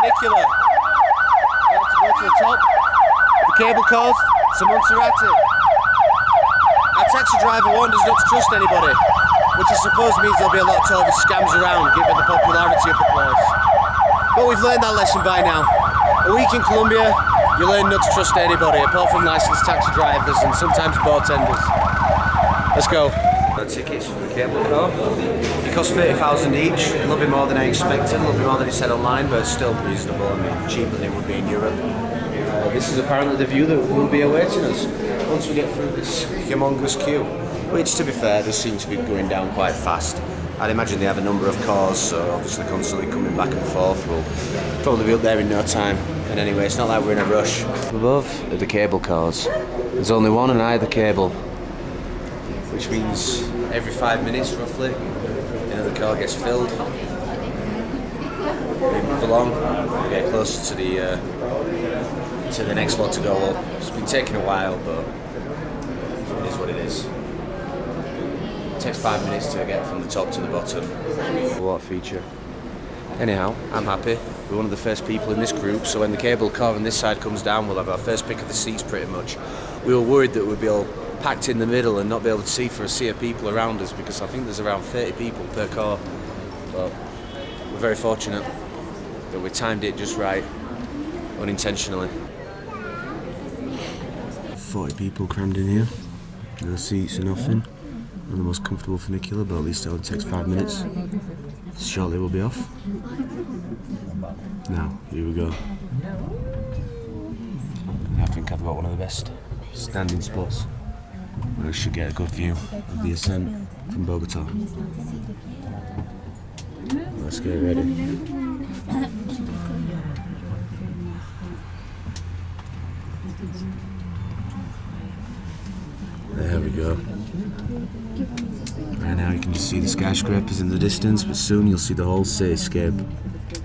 funicular. We have to go to the top. The cable cars to Monseratte. Our taxi driver warned us not to trust anybody, which I suppose means there'll be a lot of tourist scams around given the popularity of the place. But we've learned that lesson by now. A week in Colombia, you learn not to trust anybody apart from licensed taxi drivers and sometimes bartenders. Let's go. The tickets for the cable car. It cost 30,000 each, a little bit more than I expected, a little bit more than it said online, but still reasonable. I mean, cheaper than it would be in Europe. This is apparently the view that will be awaiting us once we get through this humongous queue, which, to be fair, does seem to be going down quite fast. I'd imagine they have a number of cars, so obviously constantly coming back and forth. We'll probably be up there in no time. And anyway, it's not like we're in a rush. Above are the cable cars. There's only one on either cable, which means every 5 minutes roughly, the car gets filled. We move along, we get closer to the next lot to go up. It's been taking a while, but it is what it is. It takes 5 minutes to get from the top to the bottom. What a feature. Anyhow, I'm happy. We're one of the first people in this group, so when the cable car on this side comes down, we'll have our first pick of the seats pretty much. We were worried that we'd be all packed in the middle and not be able to see for a sea of people around us, because I think there's around 30 people per car. But we're very fortunate that we timed it just right, unintentionally. 40 people crammed in here. No seats or nothing. Not the most comfortable funicular, but at least it only takes 5 minutes. Shortly we'll be off. Now, here we go. I think I've got one of the best standing spots where we should get a good view of the ascent from Bogota. Let's get ready. There we go. Right now you can just see the skyscrapers in the distance, but soon you'll see the whole cityscape,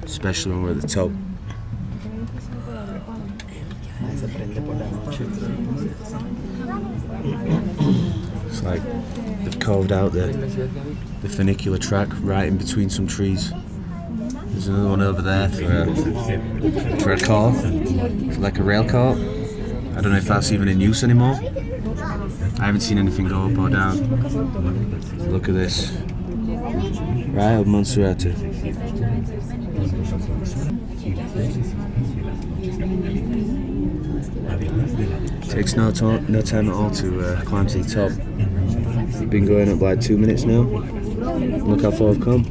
especially when we're at the top. It's like they've carved out the funicular track right in between some trees. There's another one over there for a car, for like a rail car. I don't know if that's even in use anymore. I haven't seen anything go up or down. Look at this. Right up Monserrate. Takes no time at all to climb to the top. We've been going up like 2 minutes now. Look how far I've come.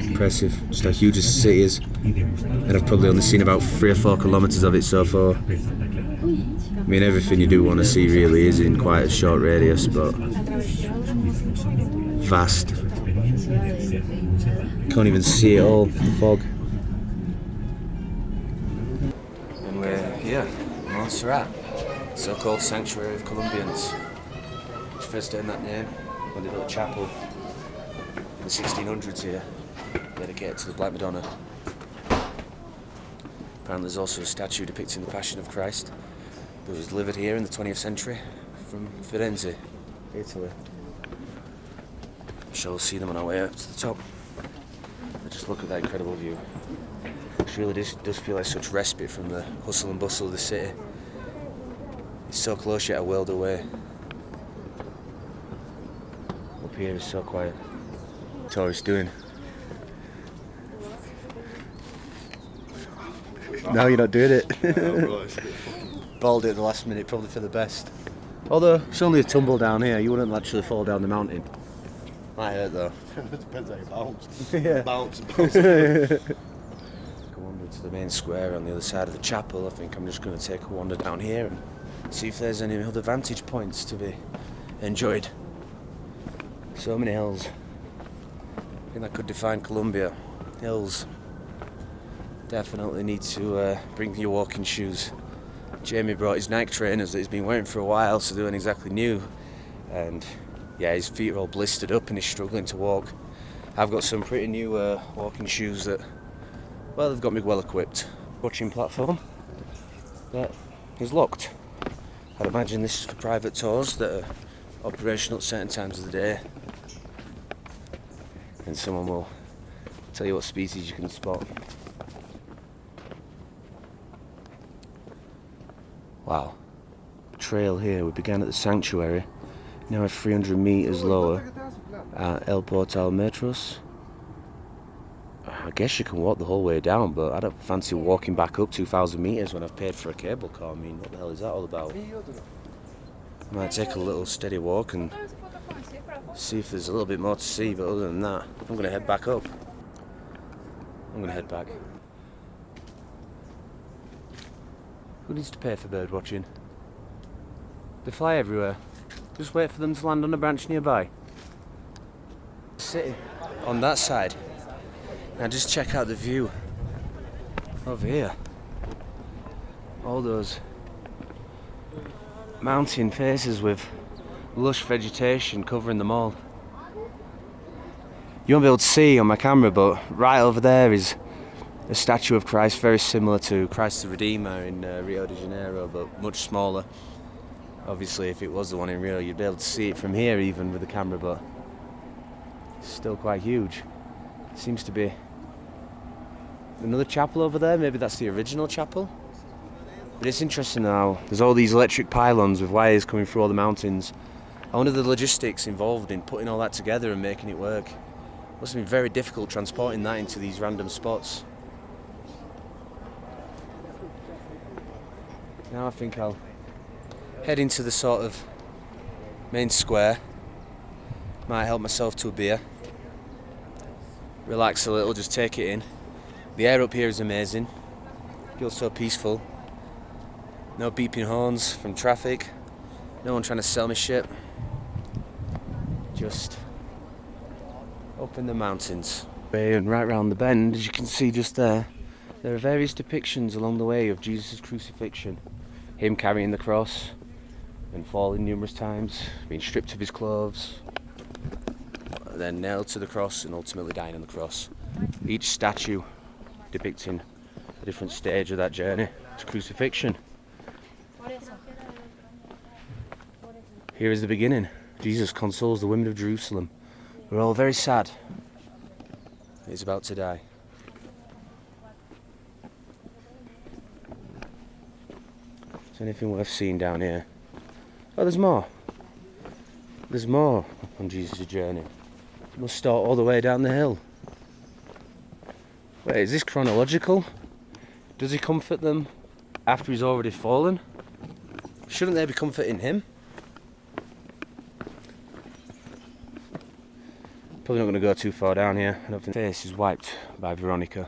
Impressive. Just how huge this city is. And I've probably only seen about 3 or 4 kilometres of it so far. I mean, everything you do want to see really is in quite a short radius, but vast. Can't even see it all from the fog. And we're here, Monseratte, so-called sanctuary of Colombians. It's first earned that name when they built a chapel in the 1600s here, dedicated to the Black Madonna. Apparently there's also a statue depicting the Passion of Christ that was delivered here in the 20th century from Firenze, Italy. I'm sure we'll see them on our way up to the top. But just look at that incredible view. It really does feel like such respite from the hustle and bustle of the city. It's so close yet a world away. Up here is so quiet. What are tourists doing? No, you're not doing it. Balled it at the last minute, probably for the best. Although it's only a tumble down here, you wouldn't actually fall down the mountain. Might hurt though. It depends how you bounce. Yeah. Bounce. Go wander to the main square on the other side of the chapel. I think I'm just going to take a wander down here and see if there's any other vantage points to be enjoyed. So many hills. I think that could define Colombia. Hills. Definitely need to bring your walking shoes. Jamie brought his Nike trainers that he's been wearing for a while, so they weren't exactly new. And yeah, his feet are all blistered up and he's struggling to walk. I've got some pretty new walking shoes that, well, they've got me well equipped. Watching platform that is locked. I'd imagine this is for private tours that are operational at certain times of the day. And someone will Tell you what species you can spot. Wow. Trail here. We began at the sanctuary. Now we're 300 meters lower at El Portal Metros. I guess you can walk the whole way down, but I don't fancy walking back up 2,000 meters when I've paid for a cable car. I mean, what the hell is that all about? I might take a little steady walk and see if there's a little bit more to see, but other than that, I'm going to head back up. I'm going to head back. Who needs to pay for bird watching? They fly everywhere. Just wait for them to land on a branch nearby. City on that side. Now just check out the view over here. All those mountain faces with lush vegetation covering them all. You won't be able to see on my camera, but right over there is a statue of Christ very similar to Christ the Redeemer in Rio de Janeiro, but much smaller. Obviously, if it was the one in Rio, you'd be able to see it from here even with the camera, but it's still quite huge. Seems to be another chapel over there. Maybe that's the original chapel. But it's interesting now, there's all these electric pylons with wires coming through all the mountains. I wonder the logistics involved in putting all that together and making it work. Must have been very difficult transporting that into these random spots. Now I think I'll head into the sort of main square. Might help myself to a beer. Relax a little, just take it in. The air up here is amazing. Feels so peaceful. No beeping horns from traffic. No one trying to sell me shit. Just up in the mountains. And right round the bend, as you can see just there are various depictions along the way of Jesus' crucifixion. Him carrying the cross and falling numerous times, being stripped of his clothes, then nailed to the cross and ultimately dying on the cross. Each statue depicting a different stage of that journey to crucifixion. Here is the beginning. Jesus consoles the women of Jerusalem. We're all very sad. He's about to die. Is there anything worth seeing down here? Oh, there's more. There's more on Jesus' journey. It must start all the way down the hill. Wait, is this chronological? Does he comfort them after he's already fallen? Shouldn't they be comforting him? Probably not going to go too far down here. I don't think the face is wiped by Veronica.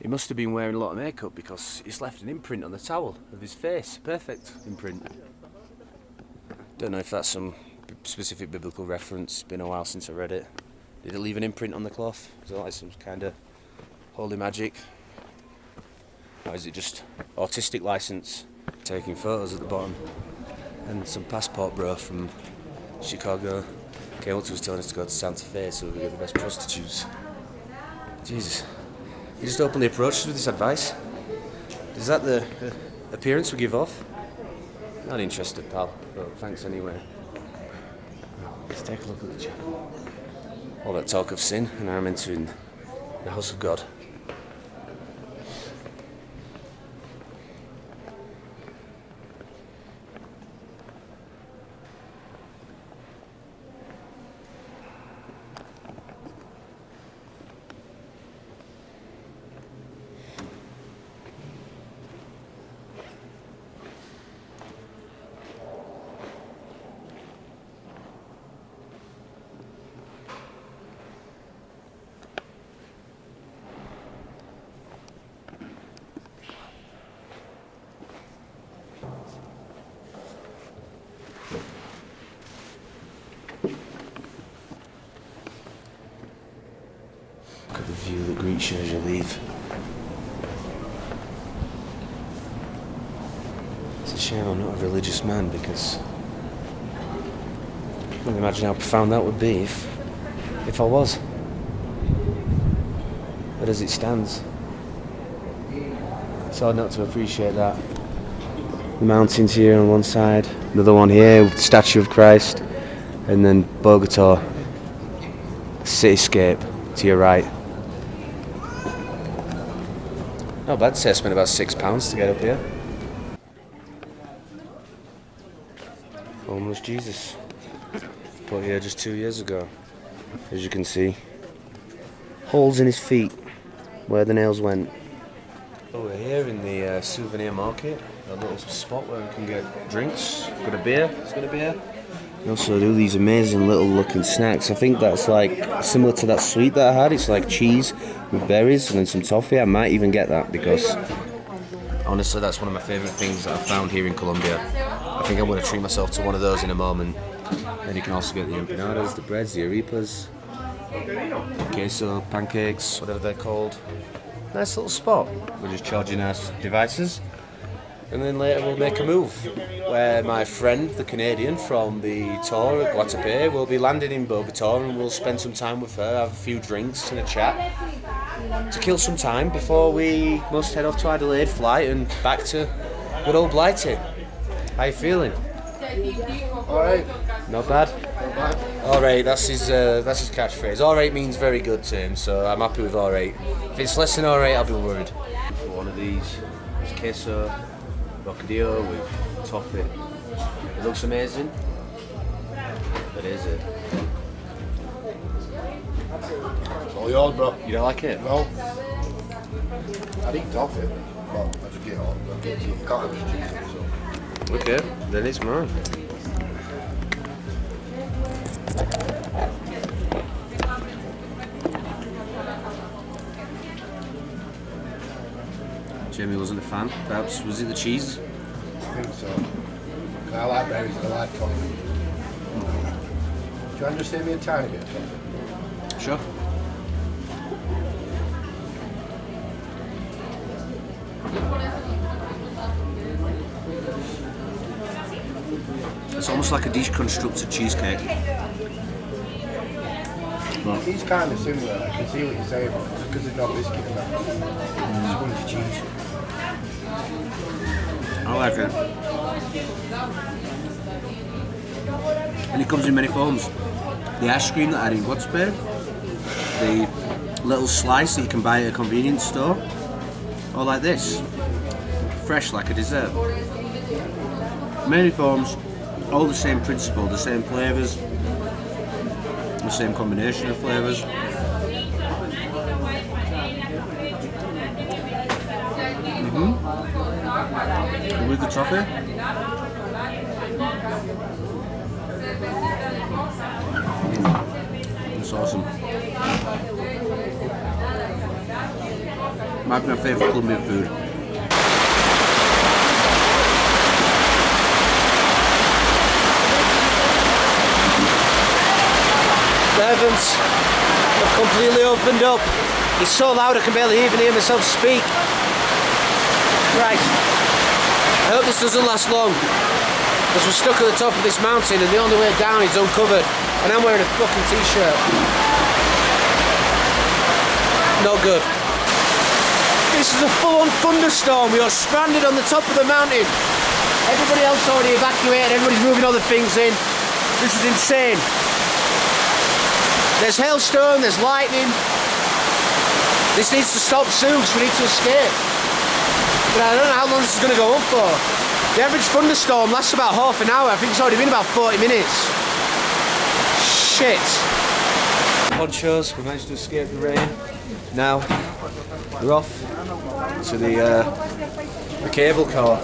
He must have been wearing a lot of makeup because he's left an imprint on the towel of his face. Perfect imprint. Don't know if that's some specific biblical reference. It's been a while since I read it. Did it leave an imprint on the cloth? Is it like some kind of holy magic? Or is it just artistic license? Taking photos at the bottom. And some passport bro from Chicago came up to us telling us to go to Santa Fe so we get the best prostitutes. Jesus. You just openly approached us with this advice? Is that the appearance we give off? Not interested, pal, but thanks anyway. Let's take a look at the chapel. All that talk of sin, and I'm entering the house of God. Look at the view that greets you as you leave. It's a shame I'm not a religious man because I can imagine how profound that would be if I was. But as it stands, it's hard not to appreciate that. The mountains here on one side, another one here with the statue of Christ, and then Bogota, cityscape. to your right. Not bad to say I spent about £6 to get up here. Homeless Jesus. Put here just 2 years ago. As you can see. Holes in his feet where the nails went. Oh, we're here in the souvenir market. A little spot where we can get drinks. Got a beer. It's got a beer. They also do these amazing little looking snacks. I think that's like similar to that sweet that I had. It's like cheese with berries and then some toffee. I might even get that because honestly that's one of my favourite things that I've found here in Colombia. I think I'm going to treat myself to one of those in a moment. Then you can also get the empanadas, the breads, the arepas, queso, pancakes, whatever they're called. Nice little spot. We're just charging our devices. And then later we'll make a move where my friend, the Canadian from the tour at Guatapé, will be landing in Bogota and we'll spend some time with her, have a few drinks and a chat to kill some time before we must head off to our delayed flight and back to good old Blighty. How you feeling? Alright. Not bad? Not bad. Alright, that's his catchphrase. Alright means very good to him, so I'm happy with alright. If it's less than alright, I'll be worried. For one of these, it's queso. Bocadillo with toffee. It looks amazing. But is it? It's all yours, bro. You don't like it? No. I'd eat toffee, but I just get on. I can't have cheese, so. Okay, then it's mine. Jamie wasn't a fan, perhaps. Was it the cheese? I think so. I like berries, I like toffee. Do you want to just save me a tiny bit of toffee? Sure. It's almost like a deconstructed cheesecake. But It's kind of similar, I can see what you're saying, but just because there's no biscuit in that. Just want the cheese. I like it. And it comes in many forms. The ice cream that I had in Guatapé, the little slice that you can buy at a convenience store, or like this, fresh like a dessert. Many forms, all the same principle, the same flavours, the same combination of flavours. And with the toffee, it's awesome. Might be my favourite Colombian food. The heavens have completely opened up. It's so loud I can barely even hear myself speak. Right. I hope this doesn't last long. Because we're stuck at the top of this mountain and the only way down is uncovered. And I'm wearing a fucking t-shirt. Not good. This is a full-on thunderstorm. We are stranded on the top of the mountain. Everybody else already evacuated. Everybody's moving other things in. This is insane. There's hailstone, there's lightning. This needs to stop soon because we need to escape. But I don't know how long this is going to go on for. The average thunderstorm lasts about half an hour. I think it's already been about 40 minutes. Shit. Ponchos, we managed to escape the rain. Now, we're off to the cable car.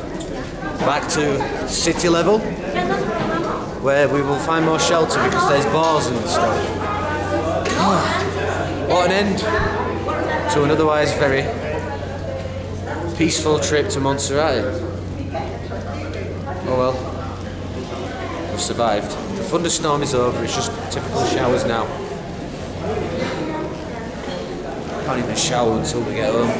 Back to city level, where we will find more shelter because there's bars and stuff. What an end to an otherwise very peaceful trip to Monserrate. Oh well, we've survived. The thunderstorm is over, it's just typical showers now. Can't even shower until we get home.